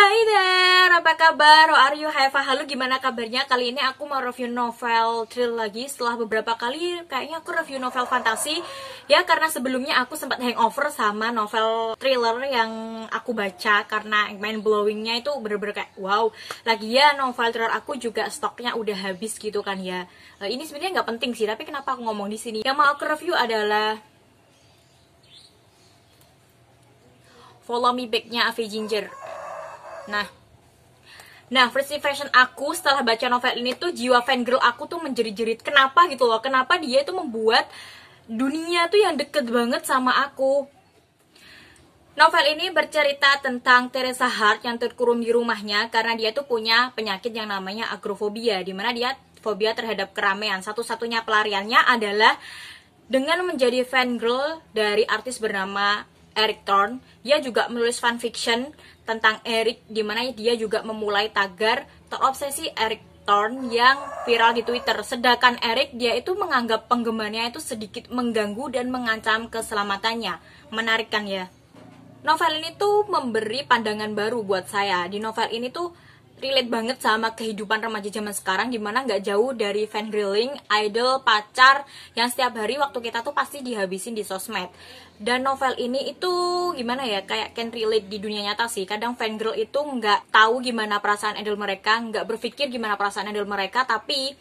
Hai there, apa kabar? How are you? Halo, gimana kabarnya? Kali ini aku mau review novel thriller lagi. Setelah beberapa kali kayaknya aku review novel fantasi. Ya, karena sebelumnya aku sempat hangover sama novel thriller yang aku baca. Karena mind blowingnya itu bener-bener kayak wow. Lagian novel thriller aku juga stoknya udah habis gitu kan ya. Ini sebenarnya nggak penting sih, tapi kenapa aku ngomong di sini? Yang mau aku review adalah Follow Me Back-nya Ave Ginger. Nah, first impression aku setelah baca novel ini tuh jiwa fangirl aku tuh menjerit-jerit. Kenapa gitu loh? Kenapa dia itu membuat dunia tuh yang deket banget sama aku? Novel ini bercerita tentang Teresa Hart yang terkurung di rumahnya karena dia tuh punya penyakit yang namanya agrofobia, dimana dia fobia terhadap keramaian. Satu-satunya pelariannya adalah dengan menjadi fangirl dari artis bernama Eric Thorne. Dia juga menulis fanfiction tentang Eric, dimana dia juga memulai tagar terobsesi Eric Thorne yang viral di Twitter. Sedangkan Eric, dia itu menganggap penggemarnya itu sedikit mengganggu dan mengancam keselamatannya. Menarik kan ya? Novel ini tuh memberi pandangan baru buat saya. Di novel ini tuh relate banget sama kehidupan remaja zaman sekarang, dimana nggak jauh dari fangirling, idol, pacar yang setiap hari waktu kita tuh pasti dihabisin di sosmed. Dan novel ini itu gimana ya, kayak can relate di dunia nyata sih. Kadang fangirl itu nggak tahu gimana perasaan idol mereka, nggak berpikir gimana perasaan idol mereka, tapi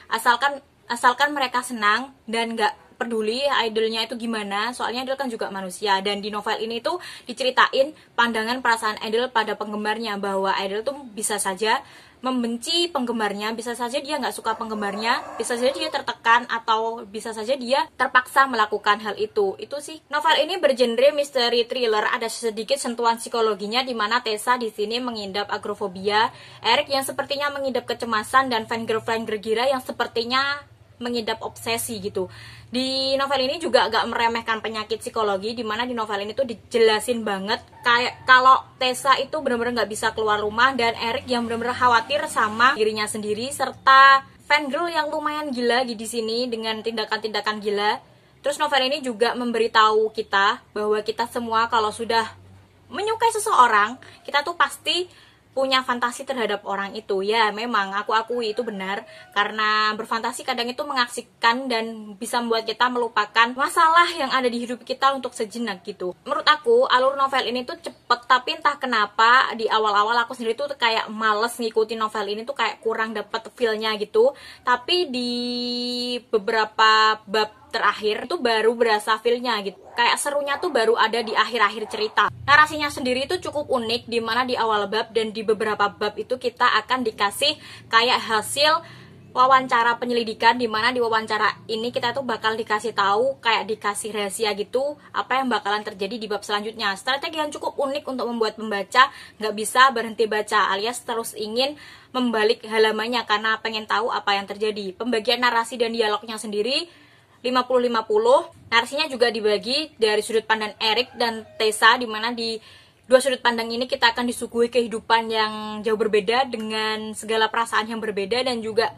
asalkan mereka senang dan nggak peduli idolnya itu gimana, soalnya idol kan juga manusia. Dan di novel ini tuh diceritain pandangan perasaan idol pada penggemarnya, bahwa idol tuh bisa saja membenci penggemarnya, bisa saja dia nggak suka penggemarnya, bisa saja dia tertekan, atau bisa saja dia terpaksa melakukan hal itu. Itu sih. Novel ini bergenre misteri thriller, ada sedikit sentuhan psikologinya, di mana Tessa di sini mengidap agrofobia, Eric yang sepertinya mengidap kecemasan, dan fangirl gila yang sepertinya mengidap obsesi gitu. Di novel ini juga agak meremehkan penyakit psikologi, dimana di novel ini tuh dijelasin banget kayak kalau Tessa itu benar-benar nggak bisa keluar rumah, dan Eric yang benar-benar khawatir sama dirinya sendiri, serta fangirl yang lumayan gila di sini dengan tindakan-tindakan gila. Terus novel ini juga memberitahu kita bahwa kita semua kalau sudah menyukai seseorang, kita tuh pasti punya fantasi terhadap orang itu. Ya, memang aku akui itu benar, karena berfantasi kadang itu mengasihkan dan bisa membuat kita melupakan masalah yang ada di hidup kita untuk sejenak gitu. Menurut aku, alur novel ini tuh cepet, tapi entah kenapa di awal-awal aku sendiri tuh kayak males ngikutin novel ini, tuh kayak kurang dapet feel-nya gitu. Tapi di beberapa bab terakhir itu baru berasa feel-nya gitu. Kayak serunya tuh baru ada di akhir-akhir cerita. Narasinya sendiri itu cukup unik, dimana di awal bab dan di beberapa bab itu kita akan dikasih kayak hasil wawancara penyelidikan, dimana di wawancara ini kita tuh bakal dikasih tahu, kayak dikasih rahasia gitu, apa yang bakalan terjadi di bab selanjutnya. Strategi yang cukup unik untuk membuat pembaca nggak bisa berhenti baca, alias terus ingin membalik halamannya karena pengen tahu apa yang terjadi. Pembagian narasi dan dialognya sendiri 50-50. Narasinya juga dibagi dari sudut pandang Eric dan Tessa, dimana di dua sudut pandang ini kita akan disuguhi kehidupan yang jauh berbeda dengan segala perasaan yang berbeda dan juga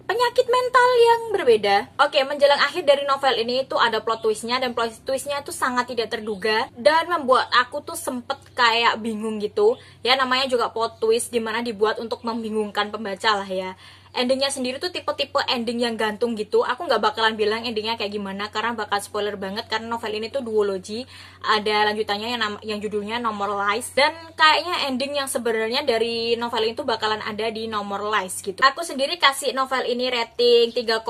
penyakit mental yang berbeda. Oke, menjelang akhir dari novel ini itu ada plot twistnya, dan plot twistnya itu sangat tidak terduga dan membuat aku tuh sempet kayak bingung gitu. Ya, namanya juga plot twist, dimana dibuat untuk membingungkan pembaca lah ya. Endingnya sendiri tuh tipe-tipe ending yang gantung gitu. Aku nggak bakalan bilang endingnya kayak gimana karena bakal spoiler banget, karena novel ini tuh duologi. Ada lanjutannya yang judulnya Normalize, dan kayaknya ending yang sebenarnya dari novel ini tuh bakalan ada di Normalize gitu. Aku sendiri kasih novel ini rating 3,6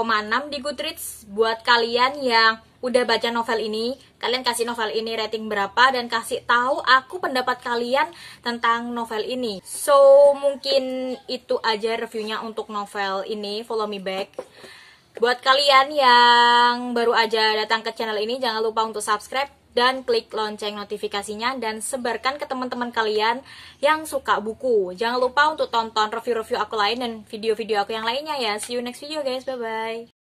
di Goodreads. Buat kalian yang udah baca novel ini, kalian kasih novel ini rating berapa, dan kasih tahu aku pendapat kalian tentang novel ini. So, mungkin itu aja reviewnya untuk novel ini, Follow Me Back. Buat kalian yang baru aja datang ke channel ini, jangan lupa untuk subscribe dan klik lonceng notifikasinya, dan sebarkan ke teman-teman kalian yang suka buku. Jangan lupa untuk tonton review-review aku lain dan video-video aku yang lainnya ya. See you next video guys, bye-bye.